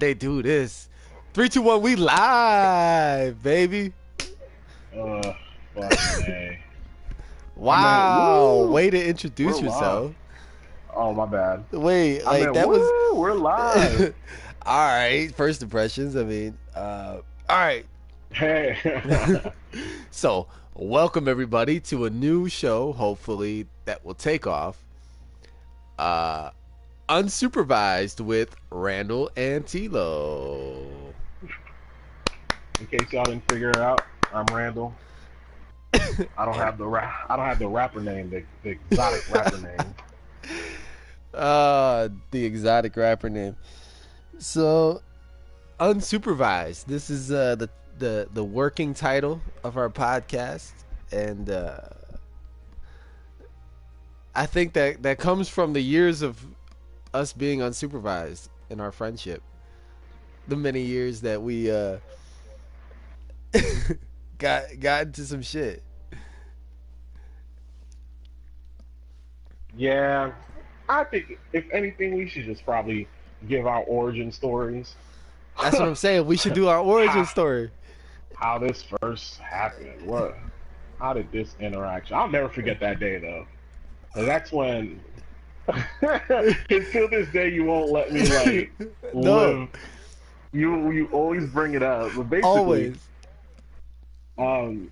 they do this. 3, 2, 1, we live, baby. Uh, fucking A. I meant, Wow, woo! way to We're introduce live. yourself. Oh, my bad. Wait, I like meant, that was woo! We're live. all right. First impressions. I mean, all right. Hey. So, welcome everybody to a new show. Hopefully, that will take off. Uh, Unsupervised with Randal and TeeLow. In case y'all didn't figure it out, I'm Randall. I don't have the rapper name, the exotic rapper name. The exotic rapper name. So, Unsupervised. This is the working title of our podcast, and I think that comes from the years of us being unsupervised in our friendship. The many years that we got into some shit. Yeah, I think if anything, we should just probably give our origin stories. That's what I'm saying. We should do our origin how, story. how this first happened. How did this interaction? I'll never forget that day though. 'Cause that's when, until this day, you won't let me like No, live. You always bring it up, but basically, always. um,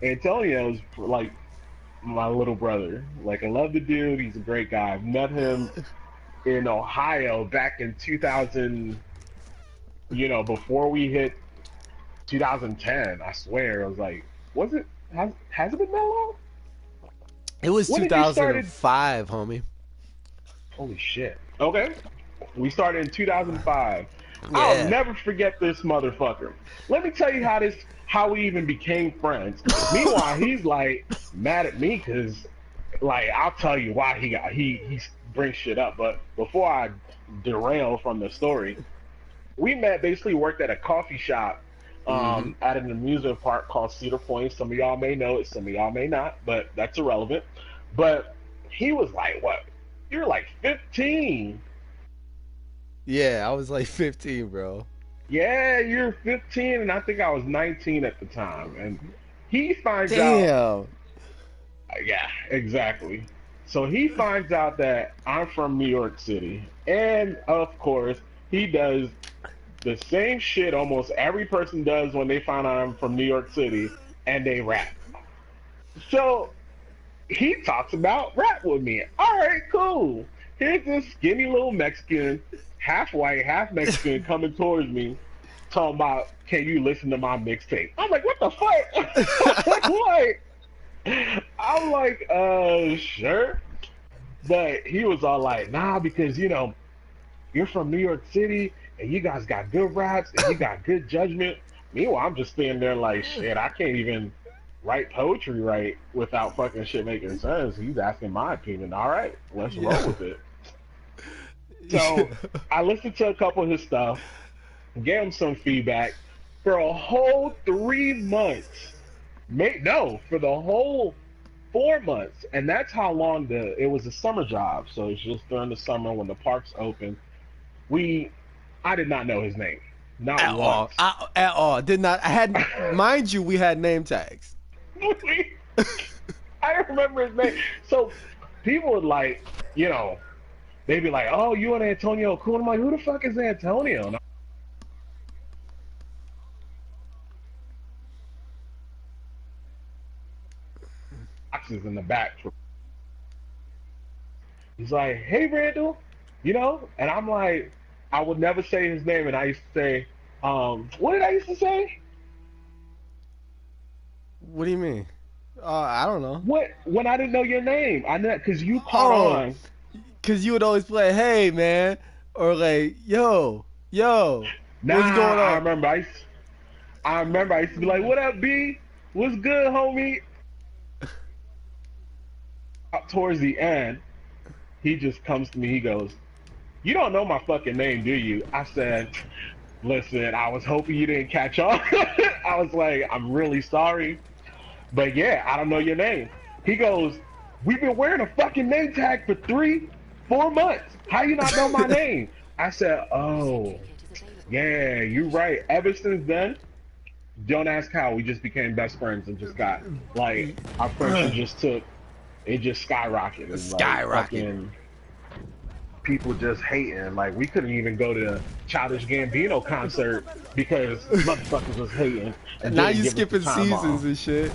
Antonio's like my little brother. Like I love the dude. He's a great guy. I've met him in Ohio back in 2000. Before we hit 2010. I swear, I was like, was it? Has it been that long? It was When did you started? 2005, homie. Holy shit. Okay. We started in 2005. I'll Yeah. never forget this motherfucker. Let me tell you how we even became friends. Meanwhile, he's like mad at me because, like, I'll tell you why he brings shit up. But before I derail from the story, we met, basically worked at a coffee shop at an amusement park called Cedar Point. Some of y'all may know it, some of y'all may not, but that's irrelevant. But he was like, what? You're like 15. Yeah, I was like 15, bro. Yeah, you're 15, and I think I was 19 at the time. And he finds out, Damn. yeah, exactly. So he finds out that I'm from New York City. And of course, he does the same shit almost every person does when they find out I'm from New York City, and they rap. So he talks about rap with me. All right, cool. Here's this skinny little Mexican, half white, half Mexican, coming towards me, talking about, can you listen to my mixtape? I'm like, what the fuck? I'm like, sure. But he was all like, nah, because, you're from New York City, and you guys got good raps, and you got good judgment. Meanwhile, I'm just standing there like, shit, I can't even write poetry right without fucking shit making sense. He's asking my opinion. All right, let's roll with it. So I listened to a couple of his stuff, gave him some feedback for a whole 3 months. No, for the whole 4 months, and that's how long it was a summer job. So it's just during the summer when the parks open. I did not know his name, not At all. once. At all. Did not. I had, mind you, we had name tags. I remember his name. So people would like, they'd be like, "Oh, you and Antonio cool." I'm like, "Who the fuck is Antonio?" And boxes in the back. He's like, "Hey, Randall," and I'm like, I would never say his name, and I used to say, what did I used to say? What do you mean? I don't know. What when I didn't know your name? I know because you caught Oh, on. because you would always play, hey, man. Or like, yo, Nah, what's going I on? remember. I remember. I used to be like, "What up, B? What's good, homie?" Towards the end, he just comes to me. He goes, "You don't know my fucking name, do you?" I said, "Listen, I was hoping you didn't catch on." I was like, "I'm really sorry, but yeah, I don't know your name." He goes, "We've been wearing a fucking name tag for 3, 4 months. How you not know my name?" I said, "Oh, Yeah, you're right. Ever since then, don't ask how. We just became best friends and just got like our friendship just took it just skyrocketed. Like Skyrocket. fucking people just hating. Like we couldn't even go to Childish Gambino concert because motherfuckers was hating and Now didn't you give us the skipping time seasons off. and shit.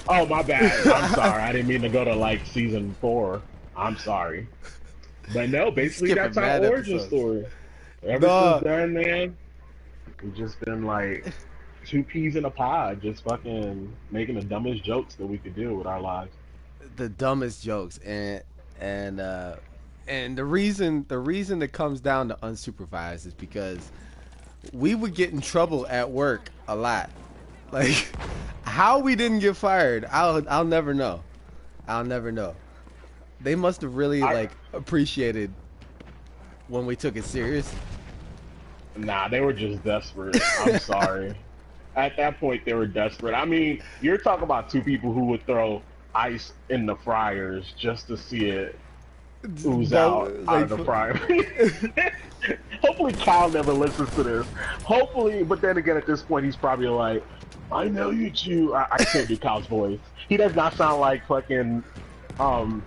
Oh my bad. I'm sorry. I didn't mean to go to like season 4. I'm sorry. But no, You basically that's skipping our mad origin episodes. story. Ever since Dog, then, man, we've just been like two peas in a pod, just fucking making the dumbest jokes that we could do with our lives. the dumbest jokes and uh and the reason it comes down to unsupervised is because we would get in trouble at work a lot. Like how we didn't get fired, I'll never know. I'll never know. They must have really I like appreciated when we took it serious. Nah, they were just desperate. I'm sorry. At that point, they were desperate. I mean, you're talking about two people who would throw ice in the fryers just to see it ooze out of Like the fryer. Hopefully, Kyle never listens to this. Hopefully, but then again, at this point, he's probably like, "I know you two." I can't do Kyle's voice. He does not sound like fucking um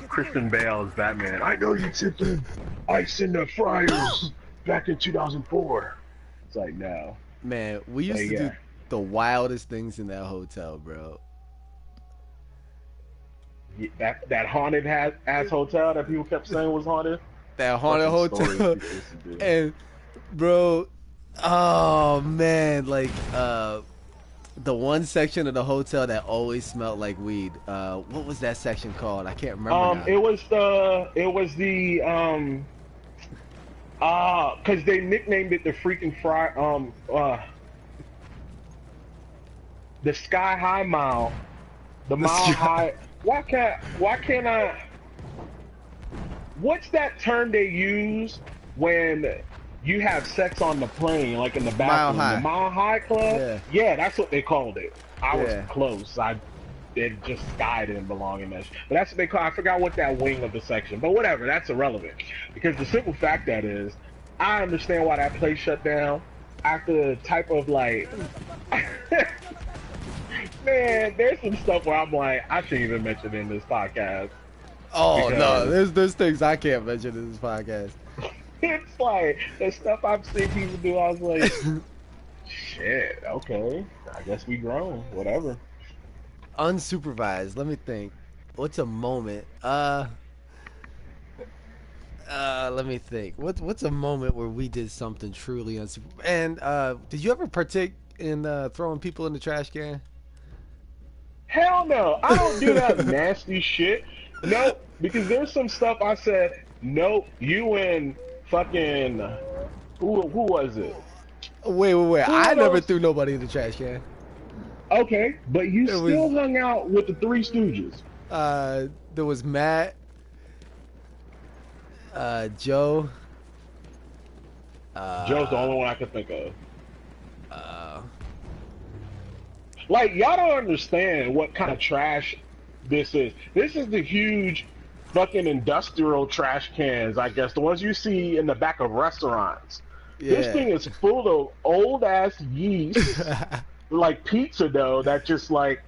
Christian Bale as Batman. I know you tipped ice in the fryers back in 2004. It's like no, man, we but used to do yeah. the wildest things in that hotel, bro. That haunted ass hotel that people kept saying was haunted. That haunted Fucking stories hotel. people used to do. And bro, oh man, like the one section of the hotel that always smelled like weed. What was that section called? I can't remember now. Cause they nicknamed it the freaking the Sky High Mile, the The Mile sky- High. Why can't I? What's that term they use when you have sex on the plane, like in the Mile bathroom? The High. Mile High Club? Yeah. Yeah, that's what they called it. I was Yeah. close. It just Sky didn't belong in that. But that's what they call. I forgot what that wing of the section. But whatever, that's irrelevant. Because the simple fact that is, I understand why that place shut down after the type of like. Man, there's some stuff where I'm like, I shouldn't even mention it in this podcast Oh no, because there's things I can't mention in this podcast. it's like the stuff I've seen people do. I was like, shit, okay, I guess we grown, whatever. Unsupervised. Let me think. What's a moment? Let me think. What's a moment where we did something truly unsupervised? And did you ever partake in throwing people in the trash can? Hell no, I don't do that nasty shit. Nope, because there's some stuff I said. Nope, you and fucking who was it? Wait. Who I are never those? threw nobody in the trash can. Okay, but you It was still hung out with the Three Stooges. there was Matt, Joe, Joe's the uh, only one I could think of. uh, Like y'all don't understand what kind of trash this is. This is the huge fucking industrial trash cans, I guess, the ones you see in the back of restaurants. This yeah. thing is full of old ass yeast, like pizza dough that just like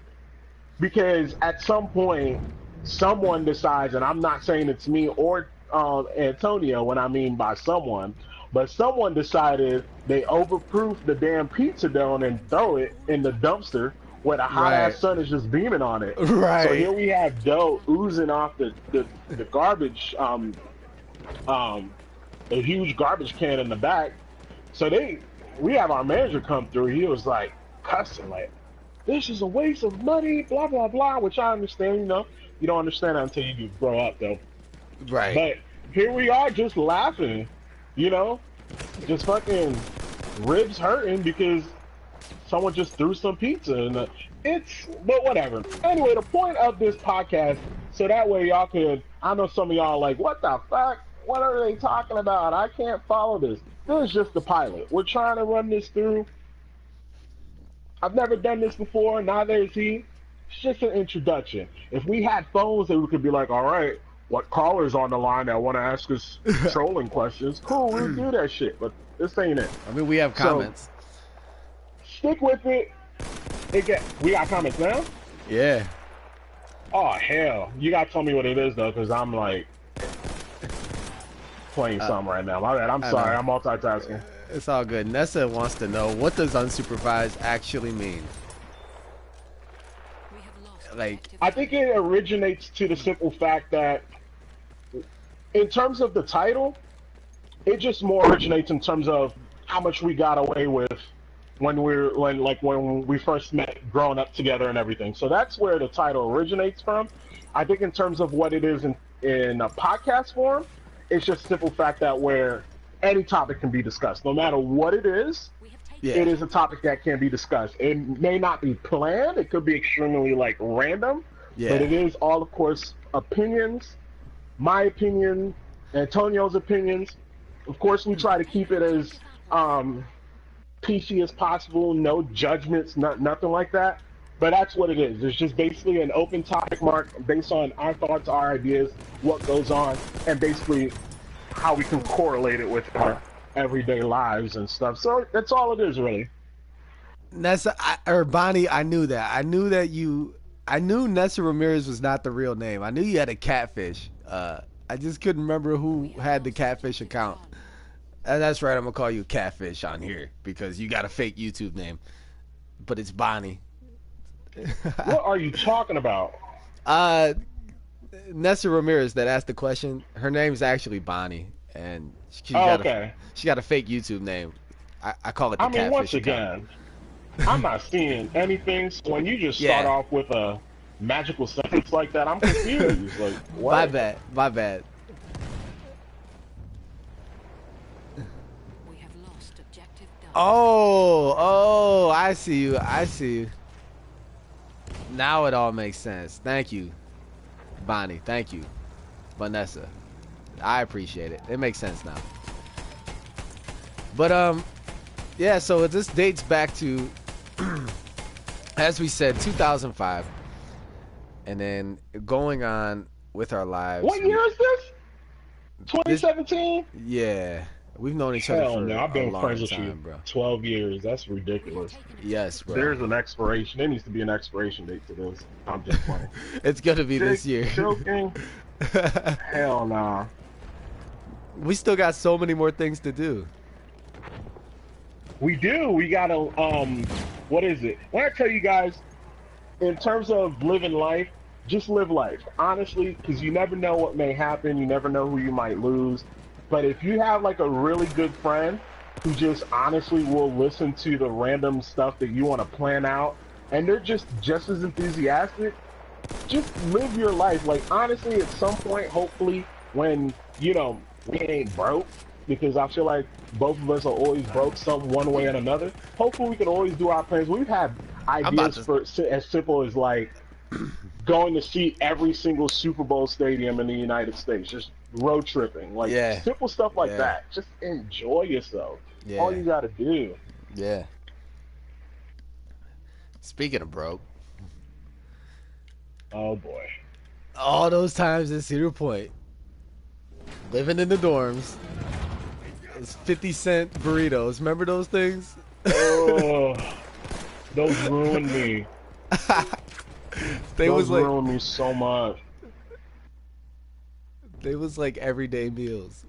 because at some point someone decides, and I'm not saying it's me or Antonio when I mean by someone, but someone decided they overproof the damn pizza dough and throw it in the dumpster where the hot Right. ass sun is just beaming on it. So Right. here we have dough oozing off the garbage, a huge garbage can in the back. So we have our manager come through. He was like cussing, like, this is a waste of money, blah blah blah. Which I understand, you don't understand that until you grow up, though. Right. But here we are, just laughing, you know, just fucking ribs hurting because someone just threw some pizza in the. But whatever. Anyway, the point of this podcast, so that way y'all could. I know some of y'all are like, what the fuck? What are they talking about? I can't follow this. This is just the pilot. We're trying to run this through. I've never done this before. Neither has he. It's just an introduction. If we had phones, then we could be like, all right, what callers on the line that want to ask us trolling questions? Cool, we'll do that shit. But This ain't it. I mean, we have So comments. stick with it. We got comments now. Yeah. Oh hell, you gotta tell me what it is though, because I'm like playing something right now. My bad. I'm sorry. I'm multitasking. It's all good. Nessa wants to know, what does unsupervised actually mean? Like, I think it originates to the simple fact that, in terms of the title, it just more originates in terms of how much we got away with when we first met, growing up together and everything. So that's where the title originates from. I think in terms of what it is in a podcast form, it's just simple fact that where any topic can be discussed, no matter what it is. yeah. It is a topic that can be discussed. It may not be planned. It could be extremely like random, Yeah. but it is all, of course, opinions. My opinion, Antonio's opinions. Of course, we try to keep it as PC as possible. No judgments, nothing like that. But that's what it is. It's just basically an open topic, Mark, based on our thoughts, our ideas, what goes on, and basically how we can correlate it with our everyday lives and stuff. So that's all it is, really. Nessa, or Bonnie, I knew that. I knew Nessa Ramirez was not the real name. I knew you had a catfish. I just couldn't remember who had the catfish account. And that's right, I'm going to call you Catfish on here because you got a fake YouTube name. But it's Bonnie. What are you talking about? Nessa Ramirez that asked the question, her name is actually Bonnie. And she got a fake YouTube name. I call it the Catfish once account. again, I'm not seeing anything. So when you just start off with a magical sentence like that, I'm confused. Like, what? My bad. We have lost objective done. Oh, I see you. Now it all makes sense. Thank you, Bonnie. Thank you, Vanessa. I appreciate it. It makes sense now. But yeah. So this dates back to, as we said, 2005, and then going on with our lives. What year is this? 2017? Yeah, we've known each other for I've been a long friends with time, you bro. 12 years. That's ridiculous. Yes, bro. There's an expiration. There needs to be an expiration date to this. I'm just playing. It's gonna be this year. Joking? Hell nah. We still got so many more things to do. We do. We gotta, what is it? When I tell you guys, in terms of living life, just live life. Honestly, because you never know what may happen. You never know who you might lose. But if you have like a really good friend who just honestly will listen to the random stuff that you want to plan out, and they're just as enthusiastic, just live your life. Like, honestly, at some point, hopefully, when, you know, we ain't broke, because I feel like both of us are always broke some one way or another. Hopefully we can always do our plans. We've had ideas for as simple as like going to see every single Super Bowl stadium in the United States, just road tripping, like simple stuff like that. Just enjoy yourself. All you gotta do. Yeah. Speaking of broke. Oh boy. All those times in Cedar Point, living in the dorms. It's 50-cent burritos. Remember those things? Oh, those ruined me. Those ruined me so much. They was like everyday meals.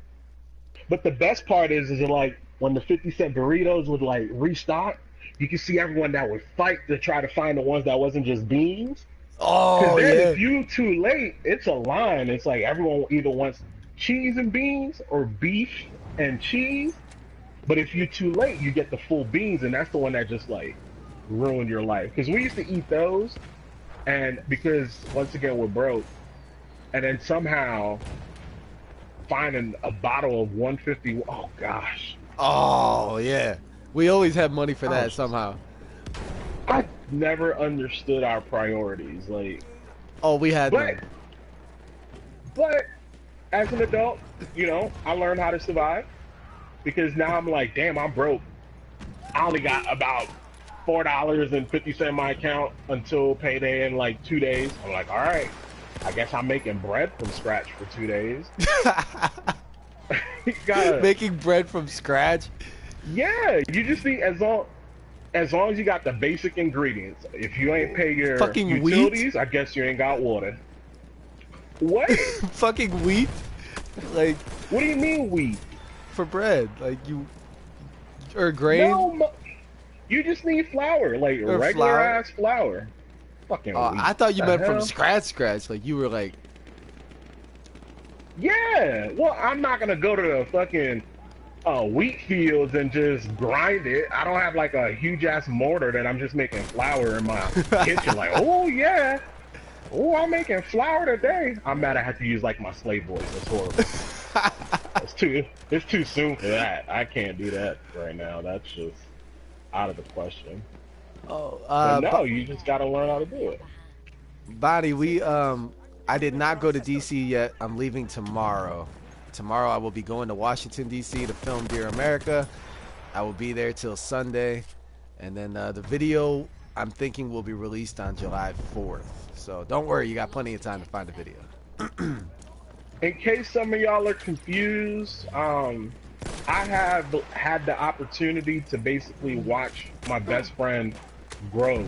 But the best part is like when the 50-cent burritos would like restock, you could see everyone that would fight to try to find the ones that wasn't just beans. Oh, yeah. If you too late, it's a line. It's like everyone either wants cheese and beans or beef and cheese. But if you're too late, you get the full beans, and that's the one that just like ruined your life. Because we used to eat those, and because once again we're broke, and then somehow finding a bottle of 150. Oh gosh. Oh yeah, we always have money for that somehow. I never understood our priorities. Like, we had them. But as an adult, you know, I learned how to survive. Because now I'm like, damn, I'm broke. I only got about $4.50 in my account until payday in like 2 days. I'm like, all right, I guess I'm making bread from scratch for 2 days. Making bread from scratch? Yeah, you just need as long as you got the basic ingredients. If you ain't pay your Fucking wheat? utilities, I guess you ain't got water. What? Fucking wheat? Like, What do you mean wheat? for bread. Like, you... Or grain? No, you just need flour, like Or regular flour? ass flour. Fucking wheat. I thought you The meant from hell? scratch. Like, you were like... Yeah. Well, I'm not gonna go to the fucking wheat fields and just grind it. I don't have like a huge ass mortar that I'm just making flour in my kitchen. Like, oh yeah, oh I'm making flour today. I'm mad I had to use like my slave voice. That's horrible. It's too soon for that. I can't do that right now. That's just out of the question. Oh, But no, you just gotta learn how to do it. Bonnie, I did not go to DC yet. I'm leaving tomorrow. Tomorrow I will be going to Washington, DC to film Dear America. I will be there till Sunday. And then the video, I'm thinking, will be released on July 4th. So don't worry, you got plenty of time to find the video. In case some of y'all are confused, I have had the opportunity to basically watch my best friend grow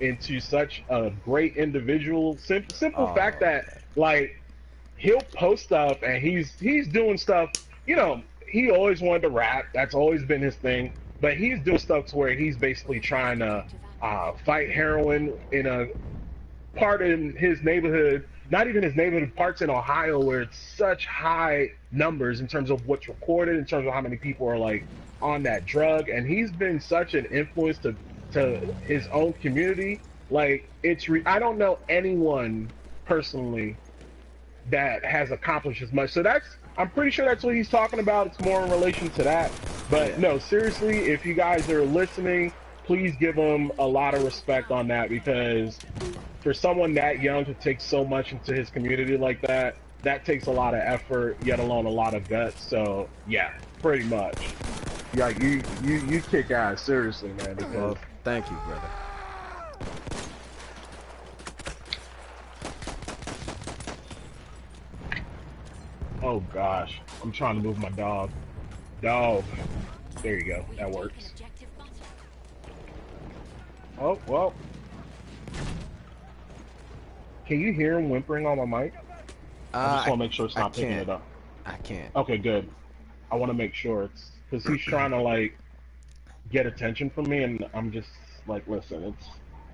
into such a great individual. Simple fact that, like, he'll post stuff and he's doing stuff, you know, he always wanted to rap. That's always been his thing. But he's doing stuff to where he's basically trying to fight heroin in a part in his neighborhood, not even his neighborhood, parts in Ohio where it's such high numbers in terms of what's recorded, in terms of how many people are like on that drug. And he's been such an influence to his own community. Like, I don't know anyone personally that has accomplished as much. So I'm pretty sure that's what he's talking about. It's more in relation to that. But no, seriously, if you guys are listening, please give him a lot of respect on that, because for someone that young to take so much into his community like that, that takes a lot of effort, yet alone a lot of guts. So yeah, pretty much. Yeah, you kick ass, seriously, man. Because Well, thank you, brother. oh gosh, I'm trying to move my dog. Dog. There you go. That works. Objective button. Oh well. Can you hear him whimpering on my mic? I just want to make sure it's not picking it up. I can't. Okay, good. I want to make sure it's because he's trying to like get attention from me, and I'm just like, listen, it's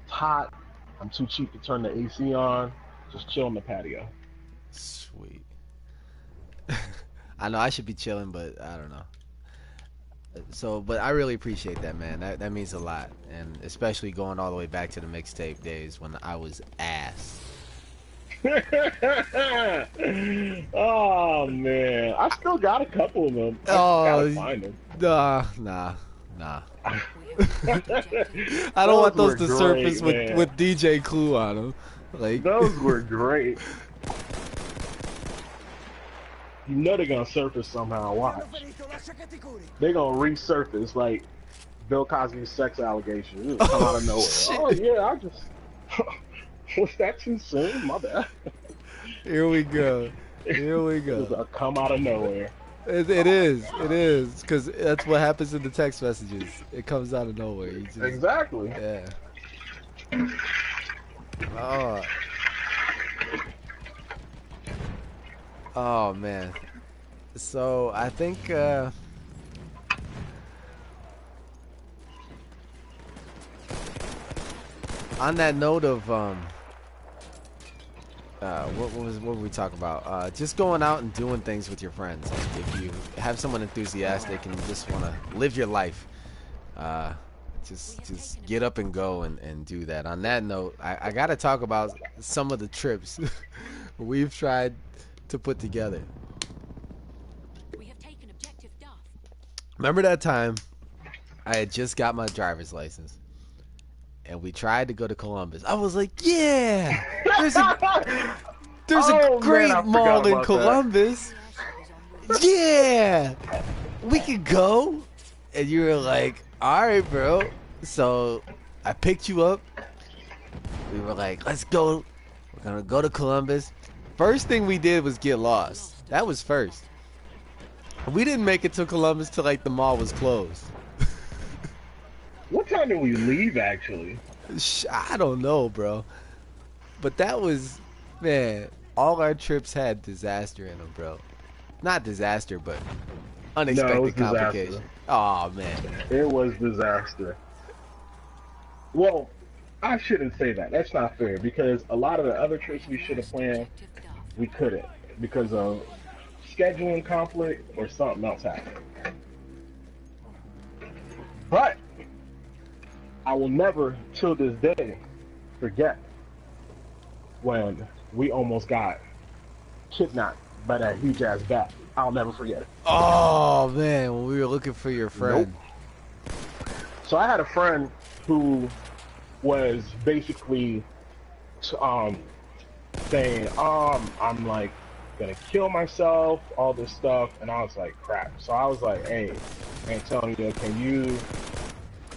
hot. I'm too cheap to turn the AC on. Just chill on the patio. Sweet. I know I should be chilling, but I don't know. So, but I really appreciate that, man. That means a lot, and especially going all the way back to the mixtape days when I was ass. Oh man, I still got a couple of them. I gotta find them. Nah. We have objective. I don't want Those those to were surface great, man. with DJ Clue on them. Like, Those were great. You know they're gonna surface somehow. Watch. They're gonna resurface like Bill Cosby's sex allegations. It'll come out of nowhere. shit. Oh yeah, I just was that too soon? My bad. here we go. It'll come out of nowhere. It is, because that's what happens in the text messages. It comes out of nowhere. You just, Exactly. yeah. Oh. Oh man. So I think on that note of what were we talking about? Just going out and doing things with your friends. Like, if you have someone enthusiastic and you just want to live your life, just get up and go and do that. On that note, I got to talk about some of the trips we've tried to put together. We have taken objective Duff. Remember that time I had just got my driver's license and we tried to go to Columbus? I was like, yeah, there's a Oh, great man, I mall forgot in about Columbus. Yeah, we could go. And you were like, all right, bro. So I picked you up. We were like, let's go. We're gonna go to Columbus. First thing we did was get lost. That was first. We didn't make it to Columbus till like the mall was closed. What time did we leave, actually? I don't know, bro. But that was, man, all our trips had disaster in them, bro. Not disaster, but No, it was unexpected disaster. complication. Oh, man. It was disaster. Well, I shouldn't say that. That's not fair because a lot of the other trips we should have planned, Objective Duff. we couldn't because of scheduling conflict or something else happened. But I will never, till this day, forget when we almost got kidnapped by that huge ass bat. I'll never forget it. Oh, man, when we were looking for your friend. So I had a friend who was basically saying, I'm like gonna kill myself, all this stuff, and I was like, crap. So I was like, hey, Antonio, can you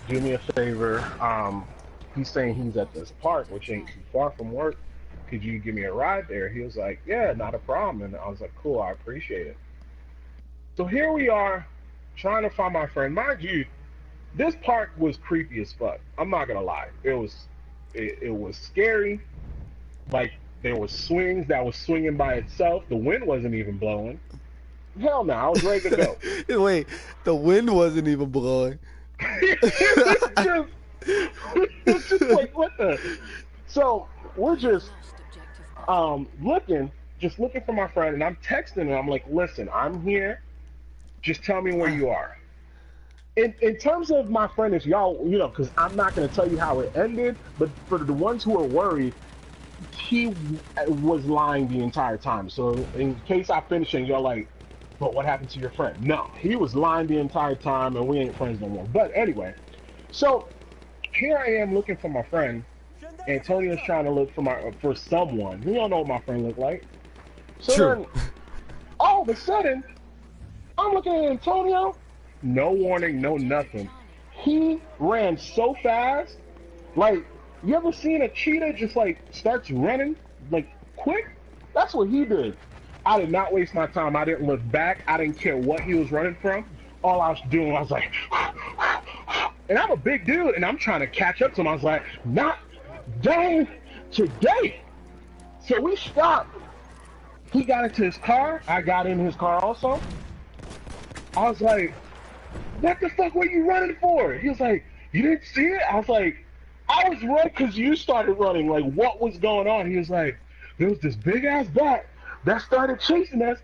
do me a favor? He's saying he's at this park, which ain't too far from work. Could you give me a ride there? He was like, yeah, not a problem. And I was like, cool, I appreciate it. So here we are, trying to find my friend. Mind you, this park was creepy as fuck. I'm not gonna lie. It was scary. Like there was swings that was swinging by itself. The wind wasn't even blowing. Hell no, I was ready to go. Wait, the wind wasn't even blowing. it's just like what the. So we're just Lost objective Duff. looking for my friend, and I'm texting him. I'm like, listen, I'm here. Just tell me where you are. In terms of my friend, if y'all, because I'm not going to tell you how it ended, but for the ones who are worried, he was lying the entire time. So in case I finish and y'all like, but what happened to your friend? No, he was lying the entire time, and we ain't friends no more. But anyway, so here I am looking for my friend. Antonio's trying to look for someone. We don't know what my friend looked like. So True. then, all of a sudden, I'm looking at Antonio. No warning, no nothing. He ran so fast. Like, you ever seen a cheetah just like starts running like quick? That's what he did. I did not waste my time. I didn't look back. I didn't care what he was running from. All I was doing, I was like, and I'm a big dude, and I'm trying to catch up to him. I was like, not dang today. So we stopped. He got into his car. I got in his car also. I was like, what the fuck were you running for? He was like, you didn't see it? I was like, I was running because you started running. Like, what was going on? He was like, there was this big ass bat that started chasing us.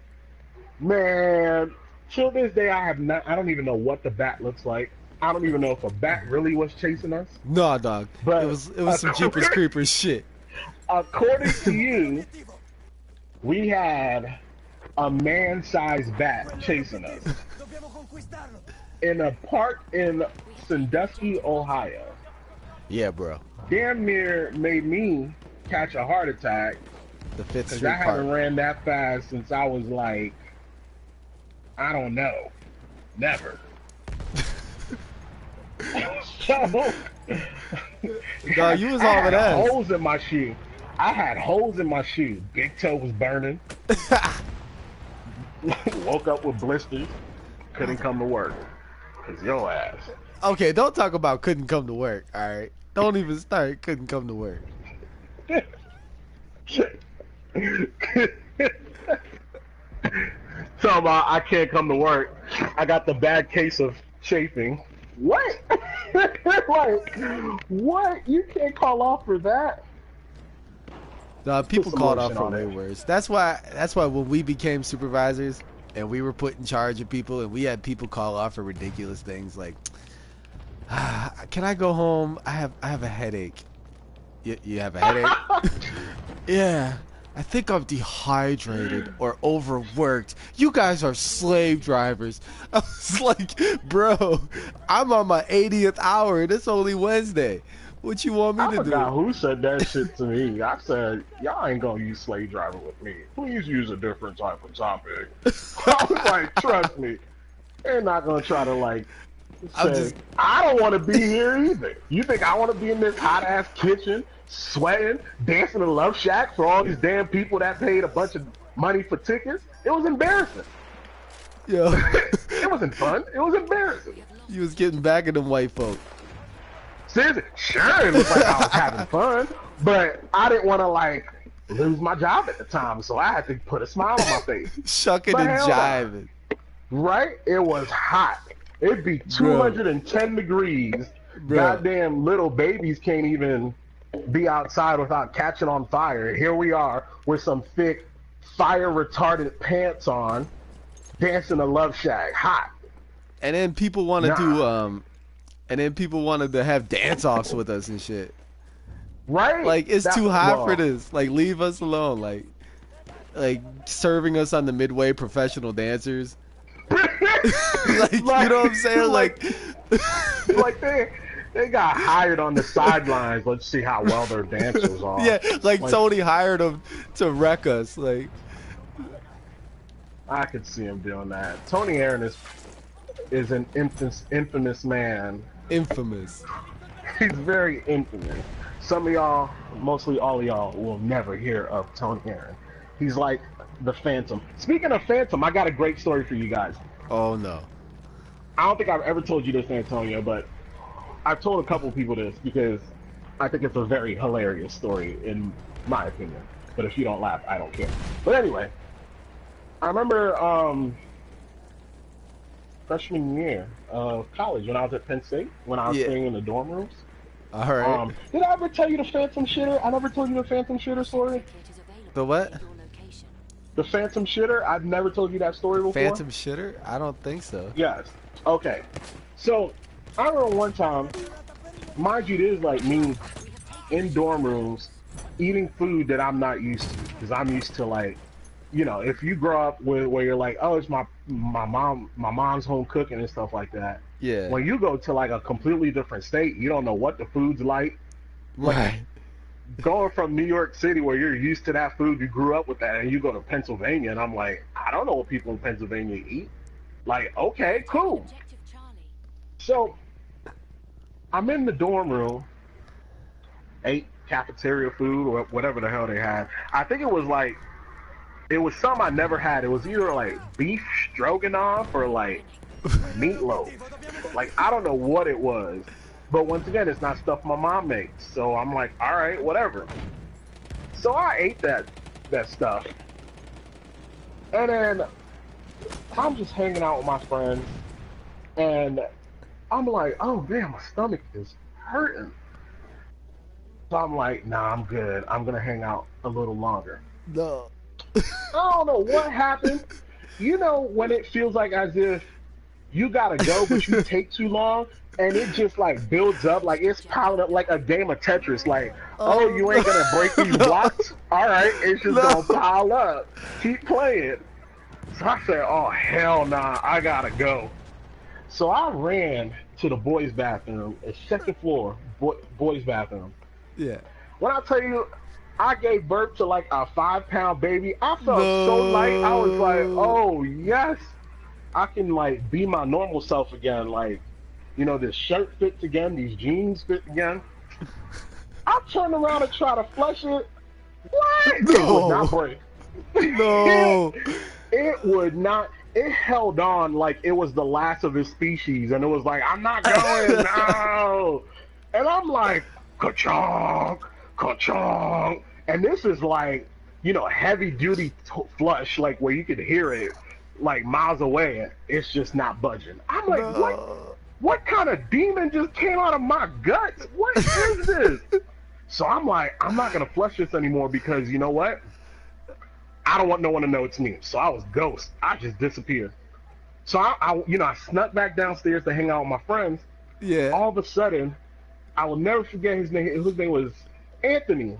Man, till this day, I don't even know what the bat looks like. I don't even know if a bat really was chasing us. No, dog. But it was some Jeepers Creepers shit. According to you, we had a man-sized bat chasing us in a park in Sandusky, Ohio. Yeah, bro. Damn near made me catch a heart attack The Fifth because Street I haven't Park. ran that fast since I was like, I don't know, never. So, Dog, you was I all had of that. holes in my shoe. I had holes in my shoe. Big toe was burning. Woke up with blisters. Couldn't come to work. Cause your ass. Okay, don't talk about couldn't come to work, alright? Don't even start couldn't come to work. Talking about I can't come to work. I got the bad case of chafing. What? Like, what? You can't call off for that? People some called off lotion for on way it. worse. That's why when we became supervisors and we were put in charge of people and we had people call off for ridiculous things like, can I go home? I have a headache. You have a headache? Yeah. I think I'm dehydrated or overworked. You guys are slave drivers. I was like, bro, I'm on my 80th hour and it's only Wednesday. What you want me I to forgot do? who said that shit to me. I said, y'all ain't gonna use slave driver with me. Please use a different type of topic. I was like, trust me. They're not gonna try to like say, I don't want to be here either. You think I want to be in this hot ass kitchen, sweating, dancing in Love Shack for all these damn people that paid a bunch of money for tickets? It was embarrassing. Yo, It wasn't fun. It was embarrassing. you was getting back at them white folk. Seriously, sure, it looked like I was having fun, but I didn't want to like lose my job at the time, so I had to put a smile on my face. Shucking But and hell no. jiving. Right? It was hot. It'd be Bro. 210 degrees. Bro. Goddamn little babies can't even be outside without catching on fire. Here we are with some thick fire retardant pants on, dancing a Love Shack. Hot. And then people want to Nah. do and then people wanted to have dance offs with us and shit. Right? Like it's That- too hot for well, this. Like leave us alone. Like serving us on the midway professional dancers. Like you know what I'm saying? Like like they got hired on the sidelines. Let's see how well their dancers are. yeah, like Tony hired them to wreck us. Like I could see him doing that. Tony Aaron is an infamous man. infamous. He's very infamous. Some of y'all, mostly all of y'all, will never hear of Tony Aaron. He's like the Phantom. Speaking of Phantom, I got a great story for you guys. Oh no. I don't think I've ever told you this, Antonio, but I've told a couple people this because I think it's a very hilarious story, in my opinion. But if you don't laugh, I don't care. But anyway, I remember freshman year of college when I was at Penn State, when I was staying in the dorm rooms. All right. Did I ever tell you the Phantom Shitter? I never told you the Phantom Shitter story. The what? The Phantom Shitter? I've never told you that story before. Phantom shitter? I don't think so. Yes. Okay. So, I remember one time, mind you, this is like me in dorm rooms eating food that I'm not used to. Because I'm used to like, you know, if you grow up where you're like, oh, it's my mom's home cooking and stuff like that. Yeah. When you go to like a completely different state, you don't know what the food's like. Right. Going from New York City where you're used to that food, you grew up with that, and you go to Pennsylvania, and I'm like, I don't know what people in Pennsylvania eat. Like, okay, cool. So, I'm in the dorm room, ate cafeteria food or whatever the hell they had. I think it was something I never had. It was either like beef stroganoff or like meatloaf. Like, I don't know what it was. But once again, it's not stuff my mom makes. So I'm like, all right, whatever. So I ate that stuff. And then I'm just hanging out with my friends. And I'm like, oh, man, my stomach is hurting. So I'm like, nah, I'm good. I'm going to hang out a little longer. No. I don't know what happened. You know when it feels like as if you got to go, but you take too long? And it just like builds up, like it's piling up like a game of Tetris. Like, oh, you ain't gonna break these blocks? All right, it's just gonna pile up. Keep playing. So I said, oh hell nah, I gotta go. So I ran to the boys' bathroom, it's second floor, boys' bathroom. Yeah. When I tell you, I gave birth to like a 5-pound baby. I felt so light. I was like, oh yes, I can like be my normal self again. Like, you know, this shirt fits again, these jeans fit again. I turned around and try to flush it. What? No. It would not break. No. It would not. It held on like it was the last of its species, and it was like, I'm not going, no. And I'm like, ka-chonk, ka-chonk. And this is like, you know, heavy-duty flush, like where you could hear it like miles away. It's just not budging. I'm like, what kind of demon just came out of my guts? What is this? So I'm like, I'm not going to flush this anymore because you know what? I don't want no one to know it's me. So I was ghost. I just disappeared. So I snuck back downstairs to hang out with my friends. Yeah. All of a sudden, I will never forget his name. His name was Anthony.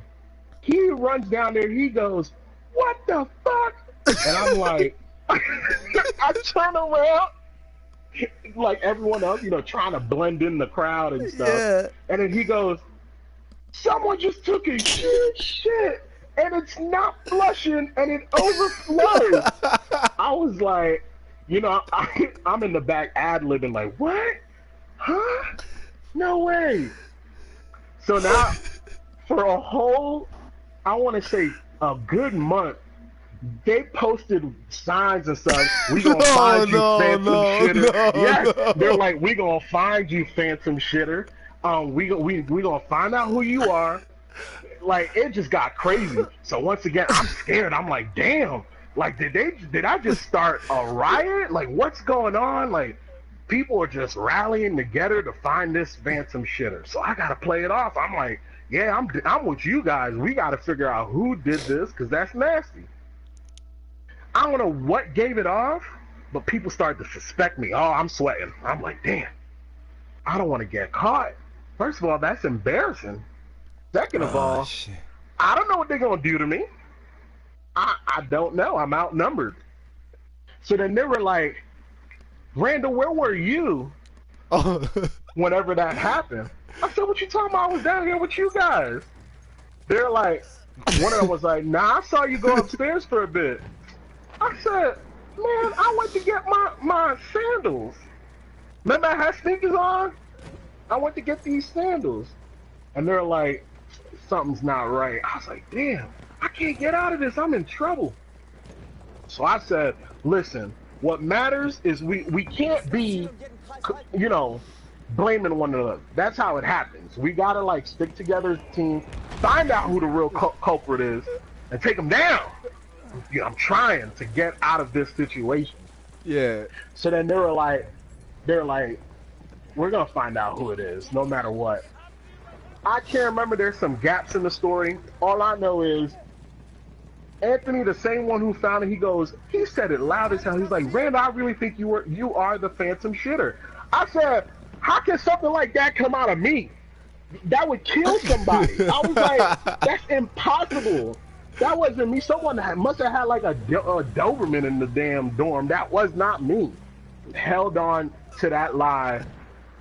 He runs down there. He goes, what the fuck? And I'm like, I turn around. Like everyone else, you know, trying to blend in the crowd and stuff. Yeah. And then he goes, someone just took a huge shit and it's not flushing and it overflows. I was like, you know, I'm in the back ad-libbing like, what? Huh? No way. So now, for a whole, I want to say a good month, they posted signs and stuff. We gonna find you, phantom shitter. Yes, they're like, we gonna find you, phantom shitter. We gonna find out who you are. Like, it just got crazy. So once again, I'm scared. I'm like, damn. Like, did I just start a riot? Like, what's going on? Like, people are just rallying together to find this phantom shitter. So I gotta play it off. I'm like, yeah, I'm with you guys. We gotta figure out who did this, because that's nasty. I don't know what gave it off, but people started to suspect me. Oh, I'm sweating. I'm like, damn, I don't want to get caught. First of all, that's embarrassing. Second of all, shit. I don't know what they're gonna do to me. I don't know. I'm outnumbered. So then they were like, Randall, where were you Oh. whenever that happened? I said, what you talking about? I was down here with you guys. They're like, one of them was like, nah, I saw you go upstairs for a bit. I said, man, I went to get my sandals. Remember I had sneakers on? I went to get these sandals. And they're like, something's not right. I was like, damn, I can't get out of this. I'm in trouble. So I said, listen, what matters is we can't be, you know, blaming one another. That's how it happens. We gotta, like, stick together as a team, find out who the real culprit is, and take them down. You know, I'm trying to get out of this situation. Yeah. So then they're like, we're gonna find out who it is, no matter what. I can't remember. There's some gaps in the story. All I know is Anthony, the same one who found it, he said it loud as hell. He's like, Randall, I really think you are the phantom shitter. I said, how can something like that come out of me? That would kill somebody. I was like, that's impossible. That wasn't me. Someone must have had like a Doberman in the damn dorm. That was not me. Held on to that lie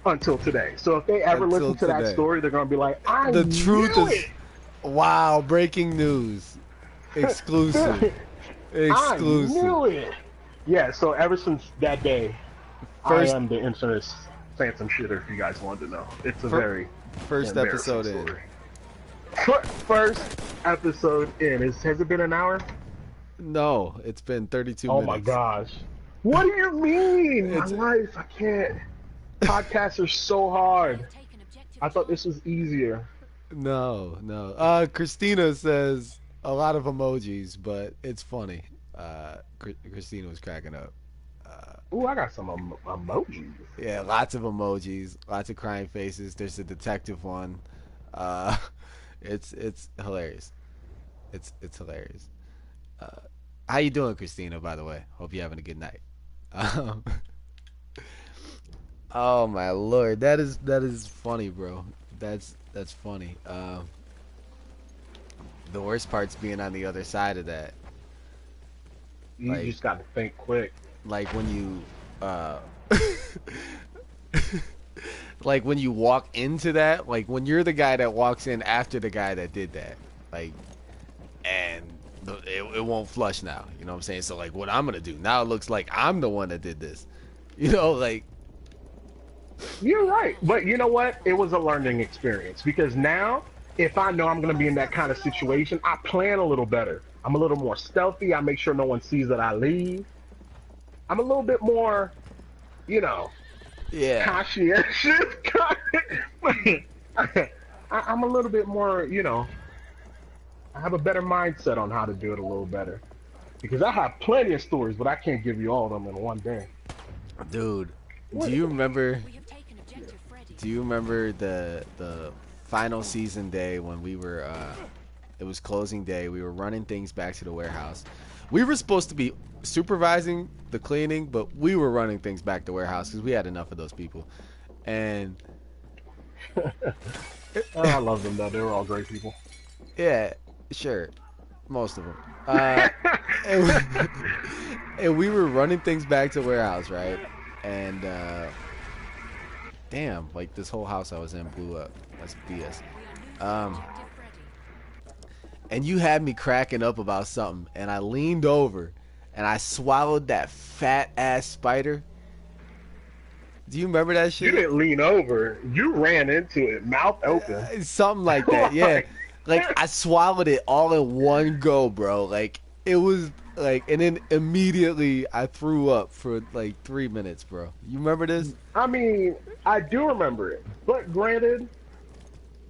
until today. So if they ever listen to that story, they're gonna be like, the truth is, wow, breaking news, exclusive. I knew it. Yeah. So ever since that day, I am the infamous phantom shitter. If you guys wanted to know, it's a very first episode in. First episode in. Has it been an hour? No, it's been 32 minutes. Oh my gosh. What do you mean? My life, I can't. Podcasts are so hard. I thought this was easier. No. Christina says a lot of emojis, but it's funny. Christina was cracking up. Ooh, I got some emojis. Yeah, lots of emojis, lots of crying faces. There's a detective one. It's hilarious. It's hilarious. How you doing, Christina? By the way, hope you're having a good night. Oh my lord, that is funny, bro. That's funny. The worst part's being on the other side of that. You just got to think quick. Like when you like when you walk into that, like when you're the guy that walks in after the guy that did that, like, and it won't flush now. You know what I'm saying? So like, what I'm gonna do now? It looks like I'm the one that did this. You know, like. You're right, but you know what? It was a learning experience, because now, if I know I'm gonna be in that kind of situation, I plan a little better. I'm a little more stealthy. I make sure no one sees that I leave. I'm a little bit more, you know, conscientious. I'm a little bit more, you know, I have a better mindset on how to do it a little better. Because I have plenty of stories, but I can't give you all of them in one day. Dude, do you remember the final season day when we were, it was closing day, we were running things back to the warehouse. We were supposed to be supervising the cleaning, but we were running things back to the warehouse because we had enough of those people. And I love them though. They were all great people. Yeah, sure, most of them. And we were running things back to the warehouse, right? And damn, like this whole house I was in blew up. That's BS. And you had me cracking up about something, and I leaned over and I swallowed that fat ass spider. Do you remember that shit? You didn't lean over. You ran into it, mouth open. Something like that, yeah. Like, I swallowed it all in one go, bro. Like, it was, like, and then immediately I threw up for, like, 3 minutes, bro. You remember this? I mean, I do remember it. But granted,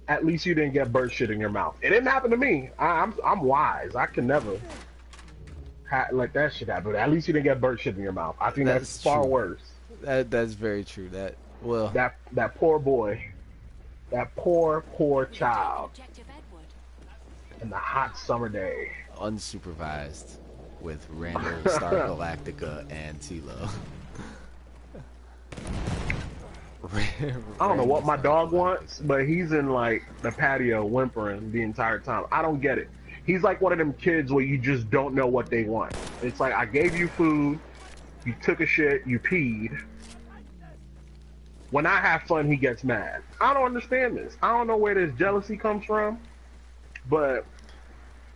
at least you didn't get bird shit in your mouth. It didn't happen to me. I'm wise. I can never let that shit happen. But at least you didn't get bird shit in your mouth. I think that's far true. worse. That's very true. That poor boy, that poor child, in the hot summer day, unsupervised with Randal Star Galactica and TeeLow. I don't know what my dog wants, but he's in like the patio whimpering the entire time. I don't get it. He's like one of them kids where you just don't know what they want. It's like, I gave you food, you took a shit, you peed. When I have fun, he gets mad. I don't understand this. I don't know where this jealousy comes from, but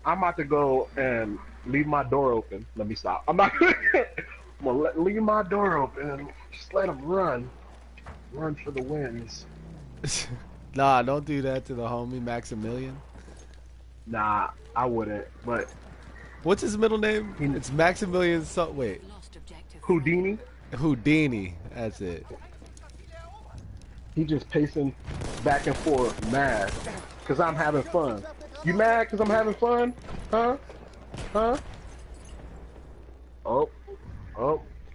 I'm about to go and leave my door open. Let me stop. I'm gonna leave my door open. Just let him run. Run for the winds. Nah, don't do that to the homie Maximilian. Nah, I wouldn't. But what's his middle name? It's Maximilian. Wait, Houdini. Houdini. That's it. He just pacing back and forth, mad, cause I'm having fun. You mad cause I'm having fun? Huh? Huh? Oh.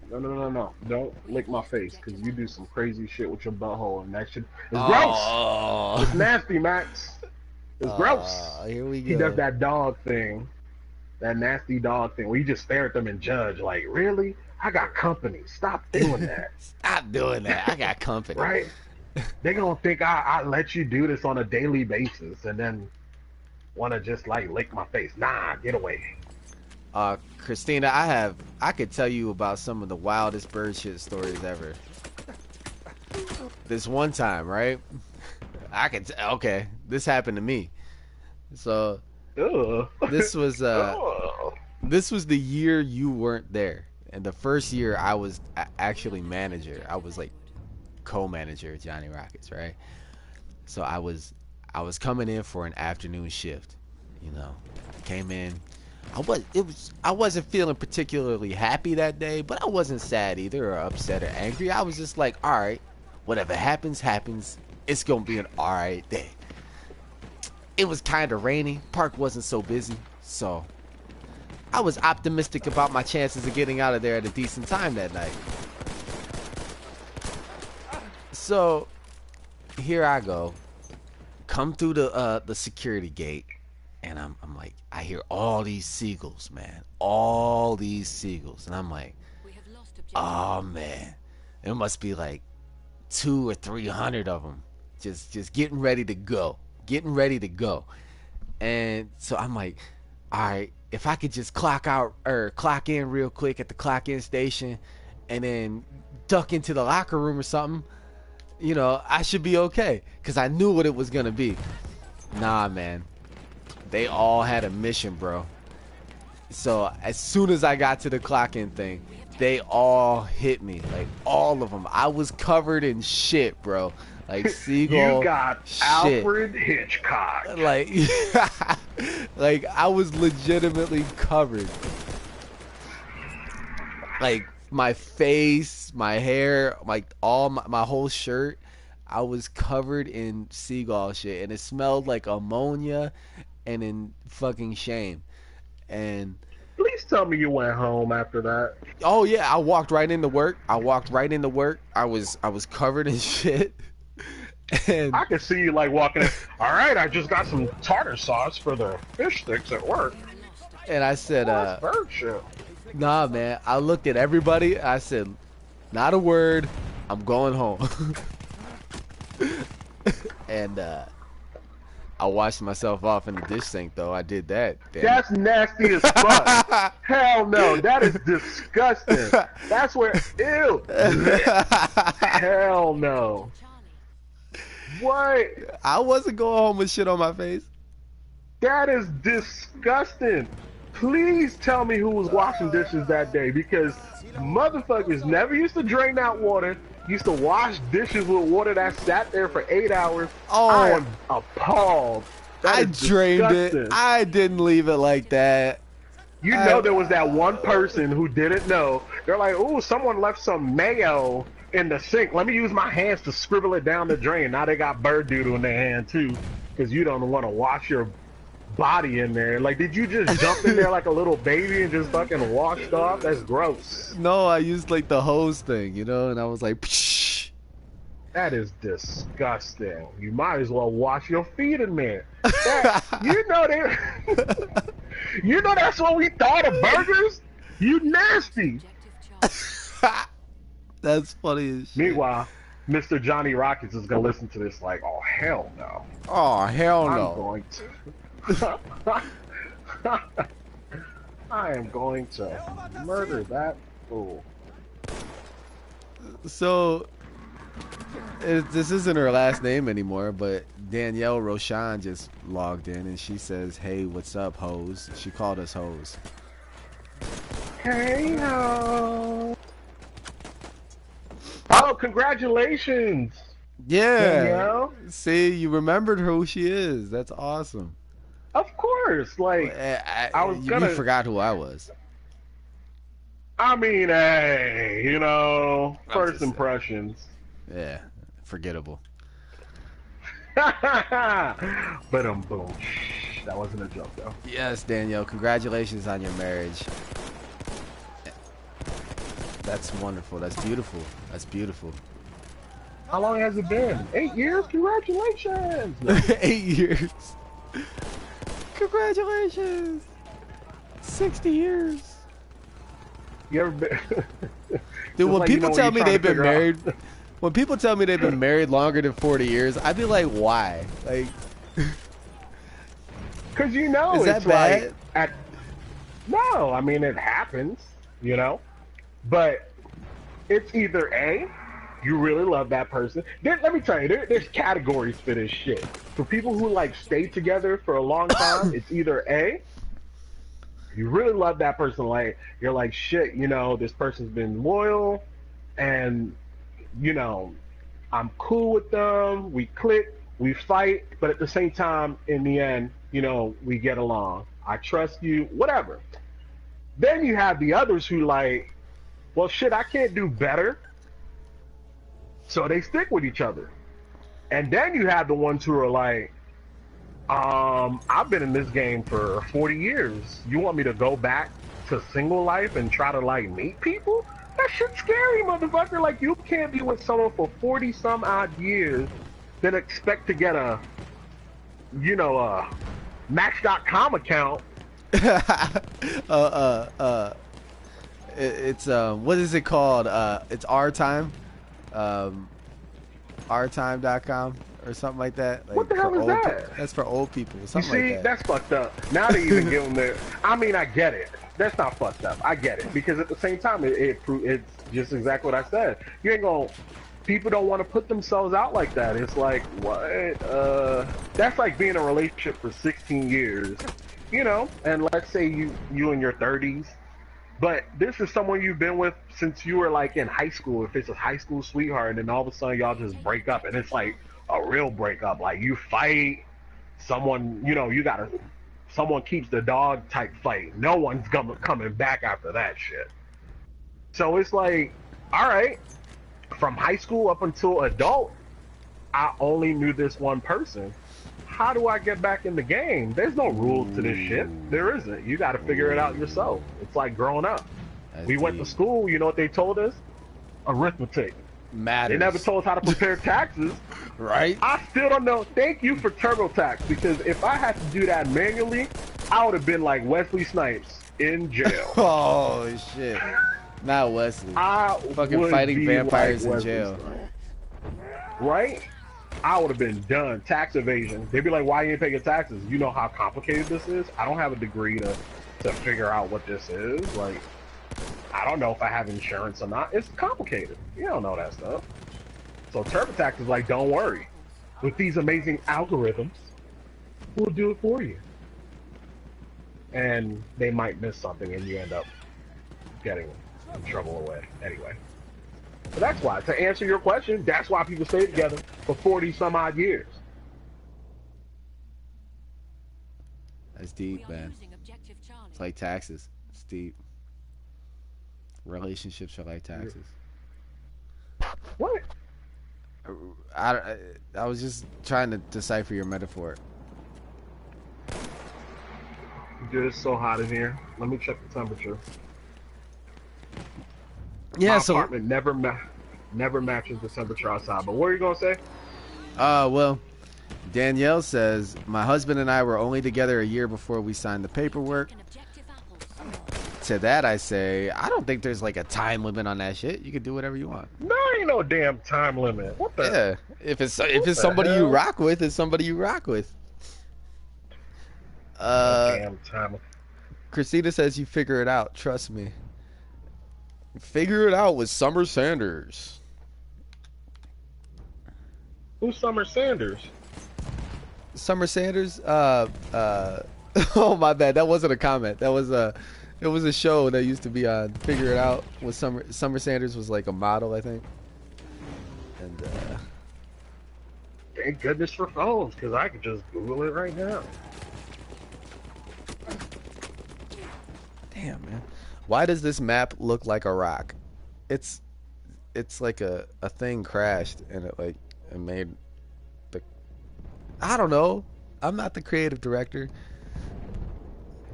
No. Don't lick my face, cause you do some crazy shit with your butthole, and that shit is gross. It's nasty, Max. It's gross. Here we go. He does that dog thing, that nasty dog thing, where you just stare at them and judge, like, really? I got company. Stop doing that. Stop doing that. I got company. Right? They gonna think I let you do this on a daily basis, and then wanna just like lick my face. Nah, get away. Christina, I could tell you about some of the wildest bird shit stories ever. This one time, right? Okay, this happened to me. So this was the year you weren't there, and the first year I was actually manager. I was like co-manager at Johnny Rockets, right? So I was coming in for an afternoon shift. You know, came in. I wasn't feeling particularly happy that day, but I wasn't sad either or upset or angry. I was just like, all right, whatever happens, happens. It's gonna be an all right day. It was kind of rainy. Park wasn't so busy, so I was optimistic about my chances of getting out of there at a decent time that night. So here I go, come through the security gate, and I'm like, I hear all these seagulls, man, all these seagulls, and I'm like, oh man, it must be like 200 or 300 of them, just getting ready to go, and so I'm like, all right, if I could just clock in real quick at the clock in station, and then duck into the locker room or something, you know, I should be okay, because I knew what it was gonna be. Nah, man, they all had a mission, bro. So as soon as I got to the clock in thing, they all hit me, like all of them. I was covered in shit, bro, like seagull. You got shit. Alfred Hitchcock. Like like I was legitimately covered, like my face, my hair, like all my whole shirt, I was covered in seagull shit, and it smelled like ammonia and in fucking shame. And please tell me you went home after that. Oh yeah, I walked right into work. I was covered in shit. And I could see you like walking in. All right, I just got some tartar sauce for the fish sticks at work. And I said, that's bird shit. Nah, man. I looked at everybody. I said, not a word. I'm going home. And I washed myself off in the dish sink, though. I did that. Damn. That's nasty as fuck. Hell no. That is disgusting. That's where... Ew. Hell no. What? I wasn't going home with shit on my face. That is disgusting. Please tell me who was washing dishes that day, because motherfuckers never used to drain that water. Used to wash dishes with water that sat there for 8 hours. Oh, I am appalled. I drained it. I didn't leave it like that. You know there was that one person who didn't know. They're like, "Ooh, someone left some mayo in the sink. Let me use my hands to scribble it down the drain. Now they got bird doodle in their hand too, because you don't want to wash your body in there. Like, did you just jump in there like a little baby and just fucking washed off? That's gross. No, I used like the hose thing, you know, and I was like, psh. That is disgusting. You might as well wash your feet in there. That, you know that. You know that's what we thought of burgers. You nasty. That's funny as shit. Meanwhile, Mr. Johnny Rockets is gonna listen to this like, oh hell no. Oh hell no. I'm going to. I am going to murder that fool. So, this isn't her last name anymore, but Danielle Roshan just logged in and she says, "Hey, what's up, hoes?" She called us hoes. Hey ho. Oh, congratulations. Yeah. Danielle? See, you remembered who she is. That's awesome. Of course. Like, I was gonna. You forgot who I was. I mean, hey, you know, first impressions. Yeah, forgettable. But boom. That wasn't a joke, though. Yes, Danielle, congratulations on your marriage. That's wonderful. That's beautiful. That's beautiful. How long has it been? 8 years? Congratulations! No. 8 years. Congratulations. 60 years. You ever been? Dude, when like, people tell me they've been married, out. when people tell me they've been married longer than 40 years, I'd be like, why? Like, because you know, is that it's bad? like no, I mean it happens, you know, but it's either A, you really love that person. Let me tell you, there's categories for this shit. For people who like stay together for a long time, it's either A, you really love that person, like you're like shit, you know, this person's been loyal, and you know, I'm cool with them, we click, we fight, but at the same time, in the end, you know, we get along. I trust you, whatever. Then you have the others who like, well, shit, I can't do better. So they stick with each other. And then you have the ones who are like, I've been in this game for 40 years. You want me to go back to single life and try to like meet people? That shit's scary, motherfucker. Like, you can't be with someone for 40 some odd years, then expect to get a, you know, a Match.com account. It's what is it called? It's our time, ourtime.com or something like that. Like, what the hell is that? That's for old people. Something you see, like that. that's fucked up. Now they even give them their. I mean, I get it. That's not fucked up. I get it, because at the same time, it's just exactly what I said. You ain't gonna. People don't want to put themselves out like that. It's like, what? That's like being in a relationship for 16 years, you know. And let's say you in your 30s, but this is someone you've been with since you were like in high school. If it's a high school sweetheart, and then all of a sudden y'all just break up, and it's like a real breakup. Like, you fight, someone, you know, someone keeps the dog type fight. No one's coming back after that shit. So it's like, all right, from high school up until adult, I only knew this one person. How do I get back in the game? There's no rules to this shit. There isn't. You got to figure it out yourself. It's like growing up. We went to school. You know what they told us? Arithmetic. Matters. They never told us how to prepare taxes. Right? I still don't know. Thank you for TurboTax, because if I had to do that manually, I would have been like Wesley Snipes in jail. Oh shit! Not Wesley. Fucking fighting vampires in jail. Snipes. Right? I would have been done. Tax evasion. They'd be like, "Why you ain't paying your taxes? You know how complicated this is. I don't have a degree to figure out what this is. Like, I don't know if I have insurance or not. It's complicated. You don't know that stuff." So TurboTax is like, don't worry. With these amazing algorithms, we'll do it for you. And they might miss something, and you end up getting in trouble away. Anyway. So that's why. To answer your question, that's why people stay together for 40 some odd years. That's deep, man. It's like taxes. It's deep. Relationships are like taxes. What? I, I was just trying to decipher your metaphor. Dude, it's so hot in here. Let me check the temperature. Yeah, My so apartment never matches the temperature outside. But what are you gonna say? well, Danielle says my husband and I were only together a year before we signed the paperwork. To that I say, I don't think there's like a time limit on that shit. You can do whatever you want. No, ain't no damn time limit. What the? Yeah, if it's the somebody you hell? rock with, it's somebody you rock with. No damn time. Christina says you figure it out. Trust me. Figure it out with Summer Sanders. Who's Summer Sanders? Summer Sanders. Oh my bad. That wasn't a comment. That was a. It was a show that used to be on Figure It Out with Summer Sanders was like a model, I think. And Thank goodness for phones, because I could just Google it right now. damn, man. Why does this map look like a rock? It's like a thing crashed and it made the I don't know. I'm not the creative director.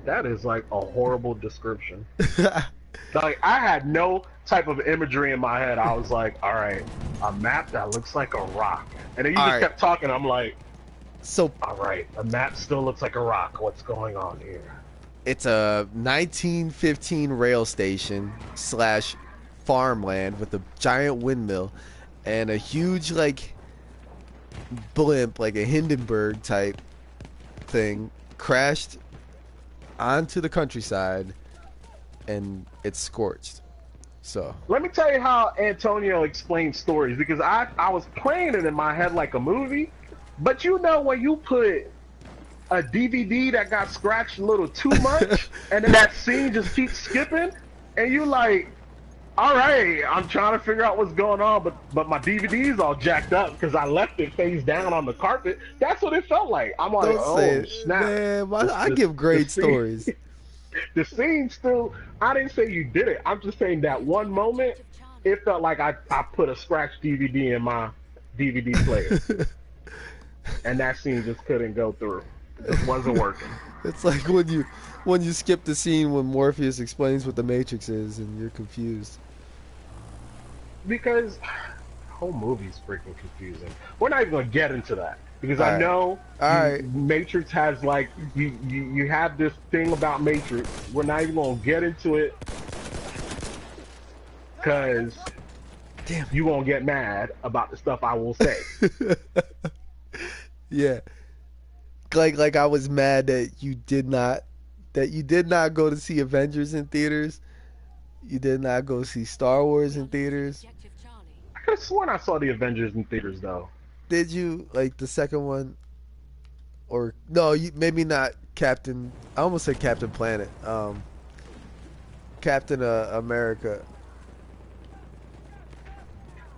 That is like a horrible description. Like, I had no type of imagery in my head. I was like, all right, a map that looks like a rock. And then you just kept talking. I'm like, So all right, a map still looks like a rock. What's going on here? it's a 1915 rail station / farmland with a giant windmill and a huge like blimp, like a Hindenburg type thing, crashed onto the countryside and it's scorched. So Let me tell you how Antonio explains stories, because I was playing it in my head like a movie, but you know when you put a DVD that got scratched a little too much and then that scene just keeps skipping and you like, all right, I'm trying to figure out what's going on, but my DVD's all jacked up because I left it face down on the carpet. That's what it felt like. I'm like, don't say it. Snap. Man, I give great stories. The scene still, I didn't say you did it. I'm just saying that one moment, it felt like I put a scratched DVD in my DVD player. And that scene just couldn't go through. It just wasn't working. It's like when you skip the scene when Morpheus explains what the Matrix is and you're confused. Because the whole movie's freaking confusing. We're not even gonna get into that. Because All I right. know All right. Matrix has like you have this thing about Matrix. We're not even gonna get into it because Damn. you won't get mad about the stuff I will say. Yeah. Like I was mad that you did not go to see Avengers in theaters. You did not go see Star Wars in theaters. I could have sworn I saw the Avengers in theaters though. Did you like the second one? Or no, maybe not Captain. I almost said Captain Planet. Captain America.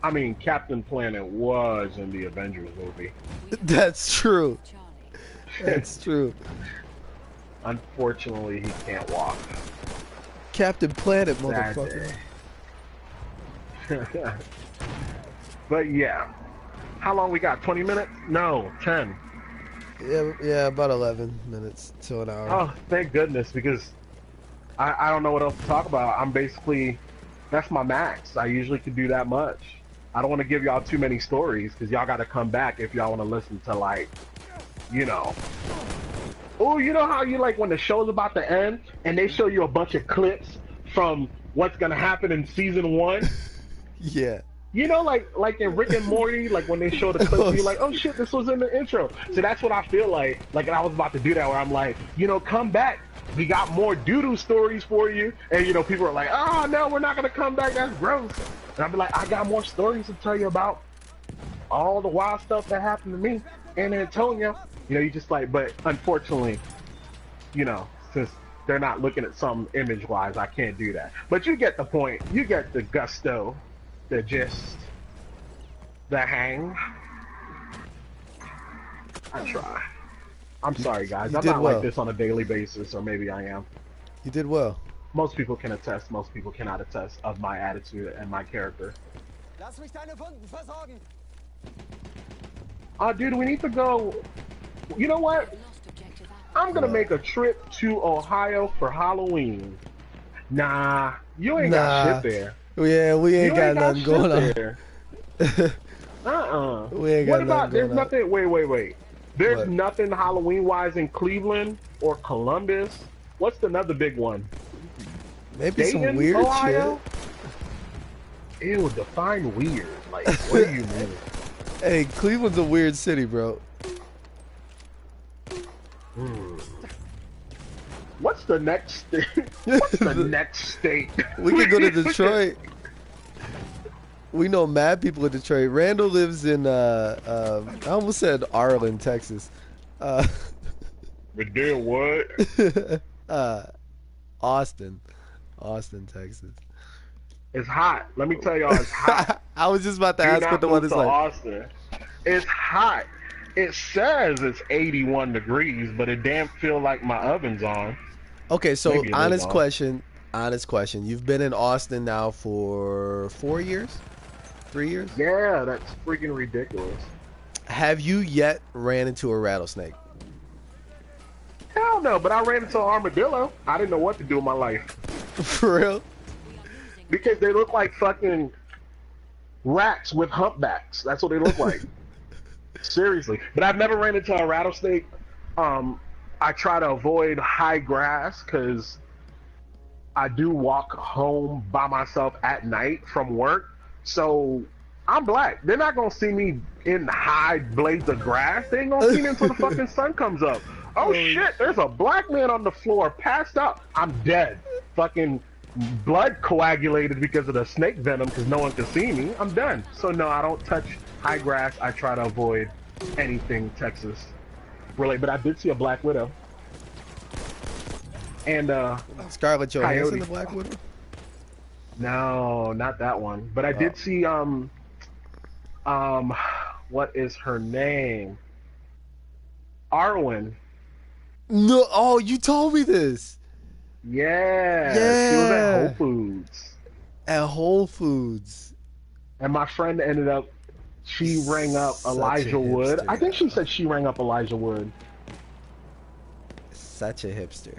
I mean, Captain Planet was in the Avengers movie. That's true. That's true. Unfortunately, he can't walk. Captain Planet, Sad motherfucker. day. But yeah. How long we got? 20 minutes? No, 10. Yeah, about 11 minutes to an hour. Oh, thank goodness, because I don't know what else to talk about. I'm basically, that's my max. I usually could do that much. I don't want to give y'all too many stories, because y'all got to come back if y'all want to listen to, like, you know. Oh, you know how you like when the show's about to end, and they show you a bunch of clips from what's going to happen in season 1? Yeah. You know, like in Rick and Morty, like when they show the clips, you're like, oh shit, this was in the intro. So that's what I feel like. Like I was about to do that, where I'm like, you know, come back. We got more doo-doo stories for you. And, you know, people are like, oh, no, we're not going to come back. That's gross. And I'll be like, I got more stories to tell you about all the wild stuff that happened to me and Antonio. You know, you just like, but unfortunately, you know, since they're not looking at some image-wise, I can't do that. But you get the point. You get the gusto. The gist, the hang. I try. I'm sorry, guys. I'm not well. like this on a daily basis, or maybe I am. You did well. Most people can attest. Most people cannot attest of my attitude and my character. Lass mich deine Wunden versorgen. Dude, we need to go. You know what? Lost objective I'm apples. gonna What? make a trip to Ohio for Halloween. Nah, you ain't got shit Nah. there. Yeah, we ain't You ain't got got nothing shit going on. there. We ain't What got nothing about, there's going on. nothing, wait. There's What? nothing Halloween-wise in Cleveland or Columbus. What's another big one? Maybe some Dayton, weird shit. Ohio? Ew, define weird. Like, what do you mean? Hey, Cleveland's a weird city, bro. What's the next state? What's the next state? We could go to Detroit. We know mad people in Detroit. Randall lives in I almost said Arlen, Texas. But then what? uh Austin. Austin, Texas. It's hot. Let me tell y'all, it's hot. I was just about to Do ask what not the move weather's to like. Austin. It's hot. It says it's 81 degrees, but it damn feel like my oven's on. Okay, so Maybe it is honest on. question. Honest question. You've been in Austin now for 4 years? 3 years? Yeah, that's freaking ridiculous. Have you yet ran into a rattlesnake? Hell no, but I ran into an armadillo. I didn't know what to do with my life. For real? Because they look like fucking rats with humpbacks. That's what they look like. Seriously. But I've never ran into a rattlesnake. I try to avoid high grass because I do walk home by myself at night from work. So I'm black. They're not going to see me in high blades of grass. They ain't going to see me until the fucking sun comes up. Oh shit, there's a black man on the floor passed out. I'm dead. Fucking blood coagulated because of the snake venom because no one can see me. I'm done. So no, I don't touch high grass. I try to avoid anything Texas related. But I did see a black widow. And Scarlett Johansson, Coyote. the Black Widow? no, not that one. But I did see what is her name? Arwen. No, oh, you told me this. Yeah, she was at Whole Foods. At Whole Foods. And my friend ended up, she rang up Such a Elijah Wood. hipster. I think she said she rang up Elijah Wood. Such a hipster.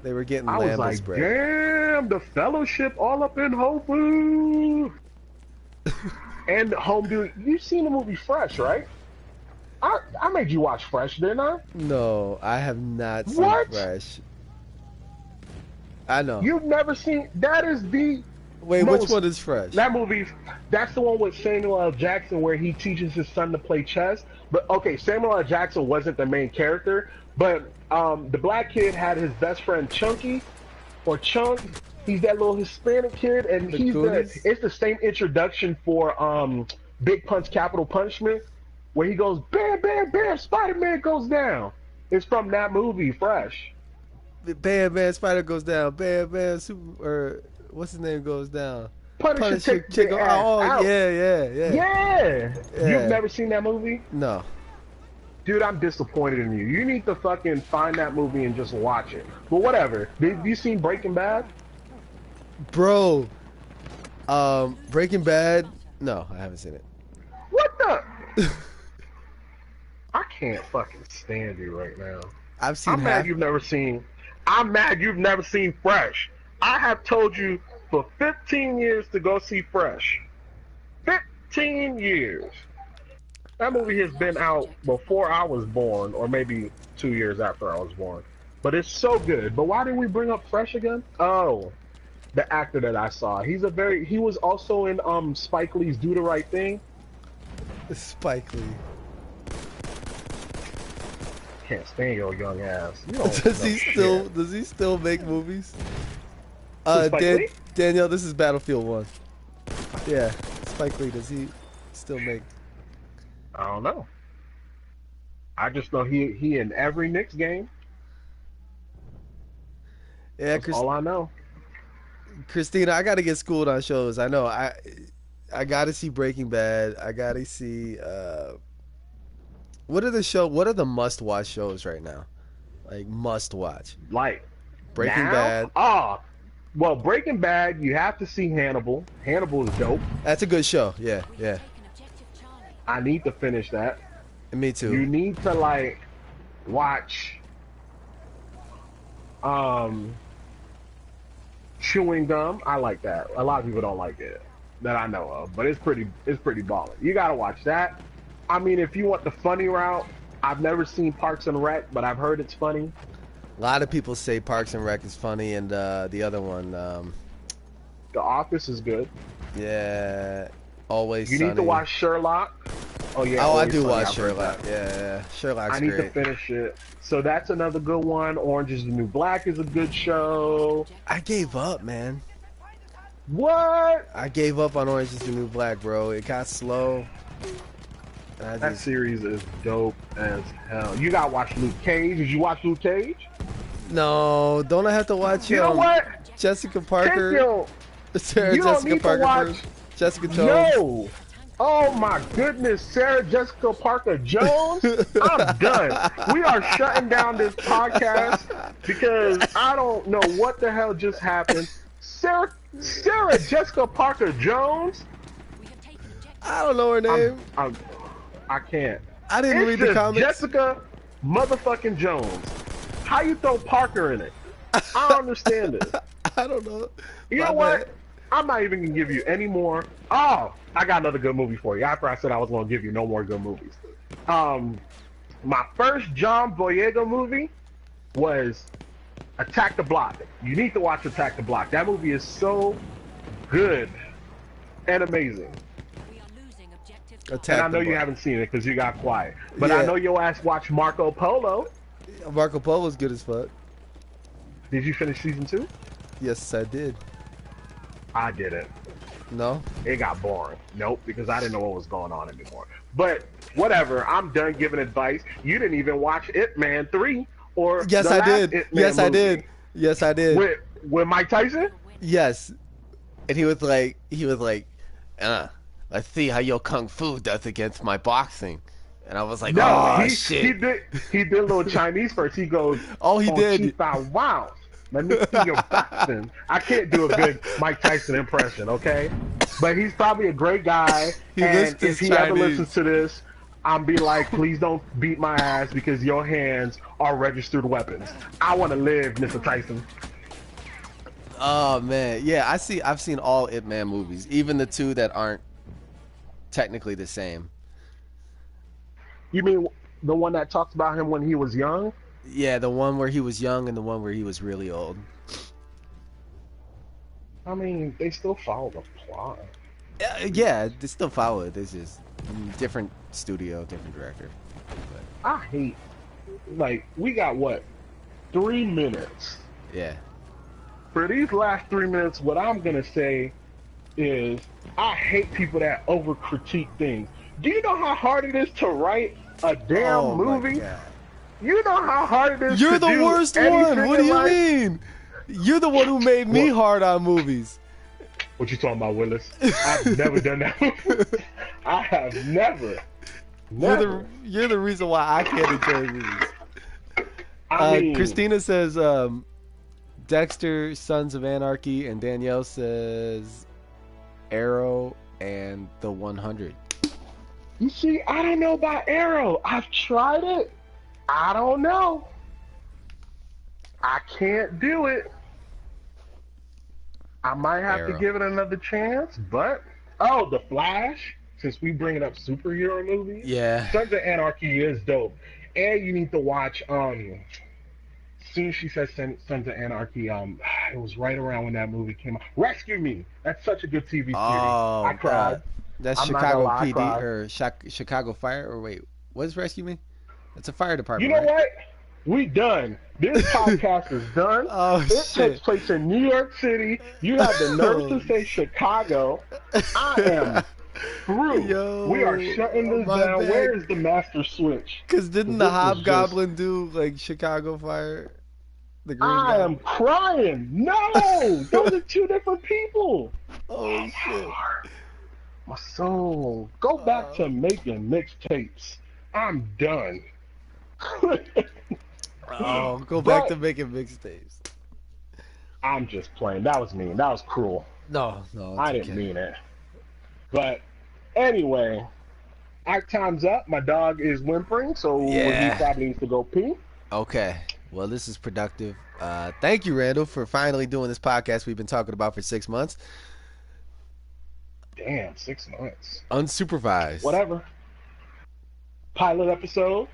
They were getting I was lambus like, bread. damn, the fellowship all up in Whole Foods. And home dude, you seen the movie Fresh, right? I made you watch Fresh, didn't I? No, I have not seen What? Fresh. I know. You've never seen, that is the Wait, most- which one is Fresh? That movie, that's the one with Samuel L. Jackson where he teaches his son to play chess. But okay, Samuel L. Jackson wasn't the main character, but the black kid had his best friend Chunky, or Chunk. He's that little Hispanic kid, and The he's Goonies? it's the same introduction for Big Punch Capital Punishment, where he goes bam bam bam, Spider-Man goes down. It's from that movie, Fresh. Bam, bam, Spider goes down. Bam, bam, Super, or what's his name goes down. Punisher take Chick. your ass Oh, out. yeah. Yeah. Yeah. You've never seen that movie? No. Dude, I'm disappointed in you. You need to fucking find that movie and just watch it. But whatever. Have you seen Breaking Bad? Bro. Breaking Bad. No, I haven't seen it. What the? I can't fucking stand you right now. I've seen I'm half. mad you've never seen. I'm mad you've never seen Fresh. I have told you for 15 years to go see Fresh. 15 years. That movie has been out before I was born, or maybe 2 years after I was born. But it's so good. But why did we bring up Fresh again? Oh, the actor that I saw. He was also in Spike Lee's Do the Right Thing. Spike Lee. Can't stand your young ass. You don't Does know he shit. still make movies? Spike Lee? Danielle, this is Battlefield 1. Yeah, Spike Lee, does he still make? I don't know. I just know he in every Knicks game. Yeah, That's all I know. Christina, I gotta get schooled on shows. I know. I gotta see Breaking Bad. I gotta see what are the must watch shows right now? Like must watch. Like Breaking now? Bad. Oh, Well, Breaking Bad, you have to see Hannibal. Hannibal is dope. That's a good show. Yeah, We yeah. have taken objective Charlie. I need to finish that. And me You too. need to like watch um Chewing Gum. I like that. A lot of people don't like it that I know of, but it's pretty baller. You gotta watch that. I mean, if you want the funny route, I've never seen Parks and Rec, but I've heard it's funny. A lot of people say Parks and Rec is funny, and the other one, The Office is good. yeah, Always You Sunny. need to watch Sherlock. Oh yeah. Oh, I Always do Sunny, watch I've heard Sherlock. that. Yeah, Sherlock's I need great. to finish it. So that's another good one. Orange is the New Black is a good show. I gave up, man. What? I gave up on Orange is the New Black, bro. It got slow. And I That just, series is dope as hell. You gotta watch Luke Cage. Did you watch Luke Cage? no, don't I have to watch You know what? Jessica Take Parker? your, Sarah you don't Jessica need to Parker watch. first? Jessica Jones? No. Oh my goodness, Sarah Jessica Parker Jones. I'm done. We are shutting down this podcast because I don't know what the hell just happened. Sarah Jessica Parker Jones. We have taken objective. I don't know her name. I can't. I didn't It's read the just comments. Jessica motherfucking Jones. How you throw Parker in it? I don't understand this. I don't know. You My know what? bad. I'm not even gonna give you any more. Oh, I got another good movie for you. After I said I was gonna give you no more good movies. My first John Boyega movie was Attack the Block. You need to watch Attack the Block. That movie is so good and amazing. We are losing objective Attack And I know the you Block. haven't seen it because you got quiet. But I Yeah. know your ass watched Marco Polo. Marco Polo's good as fuck. Did you finish season 2? Yes, I did. I didn't. No? It got boring. Nope, because I didn't know what was going on anymore. But whatever, I'm done giving advice. You didn't even watch Ip Man 3 or Yes, the I last did. Ip Man Yes, I movie. did. Yes, I did. With Mike Tyson? Yes. And he was like, let's see how your kung fu does against my boxing. And I was like, No, oh, he shit. did a little Chinese first. He goes, Oh, he did. Wow. Let me see your boxing. I can't do a good Mike Tyson impression, okay? But he's probably a great guy. He And listens if he Chinese. ever listens to this, I'm be like, please don't beat my ass because your hands are registered weapons. I want to live, Mr. Tyson. Oh, man. Yeah, I've seen all Ip Man movies, even the two that aren't technically the same. You mean the one that talks about him when he was young? Yeah, the one where he was young and the one where he was really old. I mean, they still follow the plot. Yeah, they still follow it. It's just different studio, different director. I hate, like, we got what, 3 minutes. Yeah. For these last 3 minutes, what I'm gonna say is I hate people that over critique things. Do you know how hard it is to write a damn Oh, my movie? God. You know how hard it is You're to the do worst anything one. What in do you life? mean? You're the one who made me What? hard on movies. What you talking about, Willis? I've never done that. I have never. You're the reason why I can't enjoy movies. I mean, Christina says Dexter, Sons of Anarchy, and Danielle says Arrow and The 100. you see, I don't know about Arrow. I've tried it. I don't know. I can't do it. I might have Arrow. to give it another chance, but The Flash. Since we bringing up superhero movies, Yeah. Sons of Anarchy is dope, and you need to watch. Soon as she said Sons of Anarchy, it was right around when that movie came out. Rescue Me. That's such a good TV series. Oh, I cried. That's I'm not Chicago gonna lie, I PD cried. or Chicago Fire. Or wait, what does Rescue Me? That's a fire You department. know right? what? We done. This podcast is done. Oh, It shit. takes place in New York City. You have the nerve to say Chicago. I am through. Yo, We are shutting this my down. bad. Where is the master switch? Cause didn't This the was Hobgoblin do like Chicago Fire? The Green I guy? am crying. No, those are two different people. Oh shit! My soul. Go back to making mixtapes. I'm done. Oh, go back But- to making mixtapes. I'm just playing. That was mean. That was cruel. No, no, it's I didn't okay. mean it. But anyway, our time's up. My dog is whimpering, so he Yeah. probably needs to go pee. Okay. Well, this is productive. Thank you, Randall, for finally doing this podcast we've been talking about for 6 months. Damn, 6 months. Unsupervised. Whatever. Pilot episode.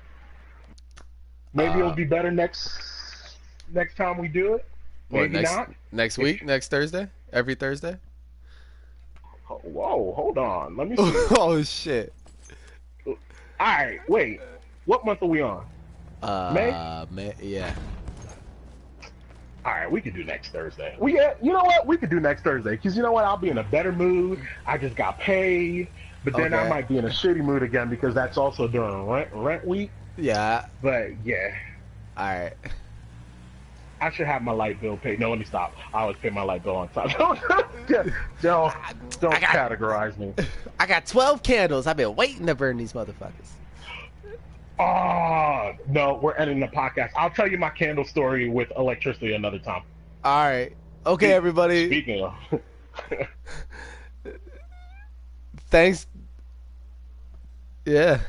Maybe it'll Uh, be better next time we do it. what Maybe next not. next If, week? Next Thursday? Every Thursday? whoa, hold on. Let me see. Oh shit. All right, wait. What month are we on? May? Yeah. All right, we could do next Thursday. You know what? We could do next Thursday because you know what? I'll be in a better mood. I just got paid, but then I Okay. might be in a shitty mood again because that's also during rent week. Yeah. But yeah, All right. I should have my light bill paid. No, let me stop. I always pay my light bill on time. don't I got- categorize me. I got 12 candles. I've been waiting to burn these motherfuckers. Oh no, we're ending the podcast. I'll tell you my candle story with electricity another time. All right. Okay, everybody. Speaking of, Thanks. Yeah.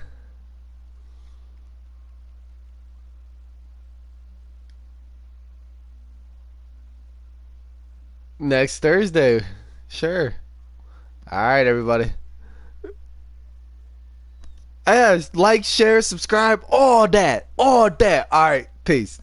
Next Thursday. Sure. All right, everybody. Yeah, like, share, subscribe, all that. All that. All right. Peace.